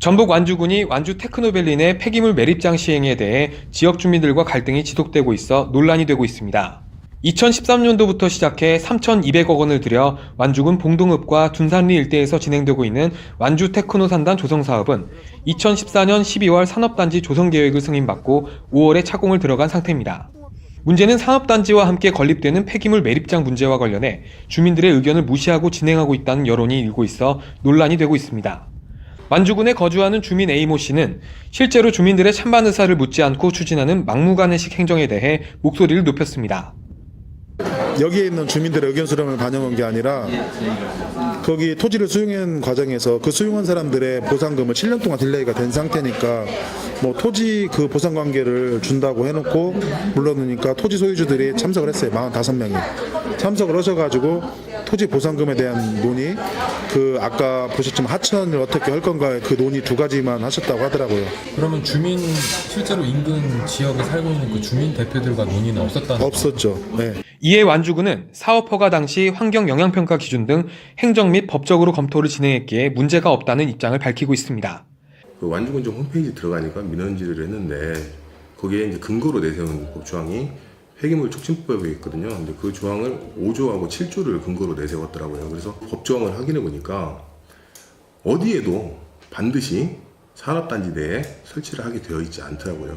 전북 완주군이 완주 테크노밸리 내 폐기물 매립장 시행에 대해 지역 주민들과 갈등이 지속되고 있어 논란이 되고 있습니다. 2013년도부터 시작해 3,200억 원을 들여 완주군 봉동읍과 둔산리 일대에서 진행되고 있는 완주 테크노 산단 조성 사업은 2014년 12월 산업단지 조성 계획을 승인받고 5월에 착공을 들어간 상태입니다. 문제는 산업단지와 함께 건립되는 폐기물 매립장 문제와 관련해 주민들의 의견을 무시하고 진행하고 있다는 여론이 일고 있어 논란이 되고 있습니다. 완주군에 거주하는 주민 A모 씨는 실제로 주민들의 찬반 의사를 묻지 않고 추진하는 막무가내식 행정에 대해 목소리를 높였습니다. 여기에 있는 주민들의 의견 수렴을 반영한 게 아니라 거기 토지를 수용한 과정에서 그 수용한 사람들의 보상금을 7년 동안 딜레이가 된 상태니까 뭐 토지 그 보상 관계를 준다고 해놓고 물러놓으니까 토지 소유주들이 참석을 했어요. 45명이 참석을 하셔가지고 토지 보상금에 대한 논의, 그 아까 보셨지만 하천을 어떻게 할 건가의 그 논의 두 가지만 하셨다고 하더라고요. 그러면 실제로 인근 지역에 살고 있는 그 주민 대표들과 논의는 없었다는 없었죠. 네. 이에 완주군은 사업 허가 당시 환경 영향평가 기준 등 행정 및 법적으로 검토를 진행했기에 문제가 없다는 입장을 밝히고 있습니다. 그 완주군청 홈페이지 들어가니까 민원질의를 했는데 거기에 이제 근거로 내세운 법조항이 폐기물 촉진법이 있거든요. 근데 그 조항을 5조하고 7조를 근거로 내세웠더라고요. 그래서 법조항을 확인해 보니까 어디에도 반드시 산업단지 내에 설치를 하게 되어 있지 않더라고요.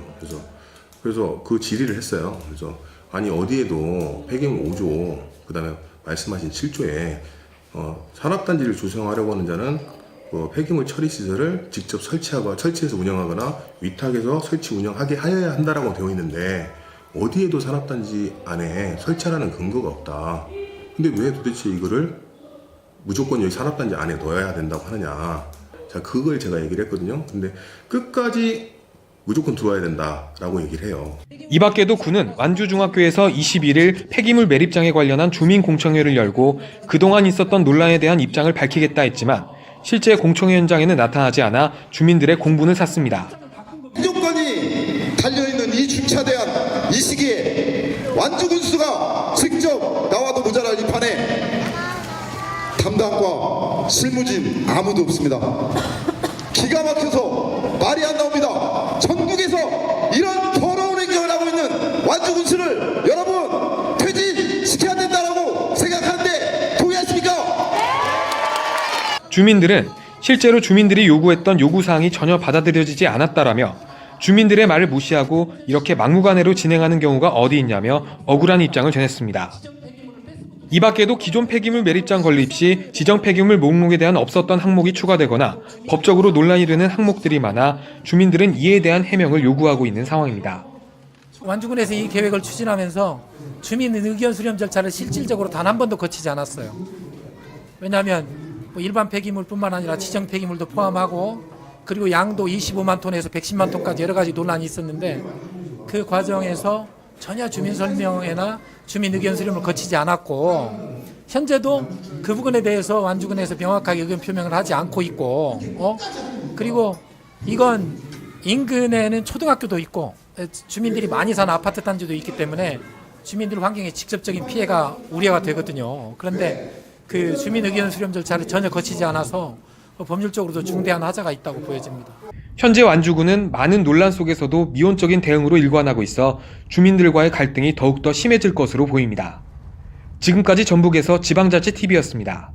그래서 그 질의를 했어요. 그래서 아니 어디에도 폐기물 5조 그다음에 말씀하신 7조에 산업단지를 조성하려고 하는 자는 폐기물 처리 시설을 직접 설치해서 운영하거나 위탁해서 설치 운영하게 하여야 한다라고 되어 있는데 어디에도 산업단지 안에 설치하라는 근거가 없다. 근데 왜 도대체 이거를 무조건 여기 산업단지 안에 넣어야 된다고 하느냐. 자, 그걸 제가 얘기를 했거든요. 근데 끝까지 무조건 들어와야 된다라고 얘기를 해요. 이 밖에도 군은 완주중학교에서 21일 폐기물 매립장에 관련한 주민공청회를 열고 그동안 있었던 논란에 대한 입장을 밝히겠다 했지만 실제 공청회 현장에는 나타나지 않아 주민들의 공분을 샀습니다. 무조건이 달려있는 이 주차대한 이 시기에 완주군수가 직접 나와도 모자랄 이 판에 담당과 실무진 아무도 없습니다. 기가 막혀서 말이 안 나옵니다. 전국에서 이런 더러운 행정을 하고 있는 완주군수를 여러분 퇴진시켜야 된다고 생각하는데 동의하십니까? 주민들은 실제로 주민들이 요구했던 요구사항이 전혀 받아들여지지 않았다라며 주민들의 말을 무시하고 이렇게 막무가내로 진행하는 경우가 어디 있냐며 억울한 입장을 전했습니다. 이 밖에도 기존 폐기물 매립장 건립 시 지정 폐기물 목록에 대한 없었던 항목이 추가되거나 법적으로 논란이 되는 항목들이 많아 주민들은 이에 대한 해명을 요구하고 있는 상황입니다. 완주군에서 이 계획을 추진하면서 주민 의견 수렴 절차를 실질적으로 단 한 번도 거치지 않았어요. 왜냐하면 일반 폐기물뿐만 아니라 지정 폐기물도 포함하고 그리고 양도 25만 톤에서 110만 톤까지 여러 가지 논란이 있었는데 그 과정에서 전혀 주민 설명회나 주민 의견 수렴을 거치지 않았고 현재도 그 부분에 대해서 완주군에서 명확하게 의견 표명을 하지 않고 있고 그리고 이건 인근에는 초등학교도 있고 주민들이 많이 사는 아파트 단지도 있기 때문에 주민들 환경에 직접적인 피해가 우려가 되거든요. 그런데 그 주민 의견 수렴 절차를 전혀 거치지 않아서 법률적으로도 중대한 하자가 있다고 보여집니다. 현재 완주군은 많은 논란 속에서도 미온적인 대응으로 일관하고 있어 주민들과의 갈등이 더욱더 심해질 것으로 보입니다. 지금까지 전북에서 지방자치TV였습니다.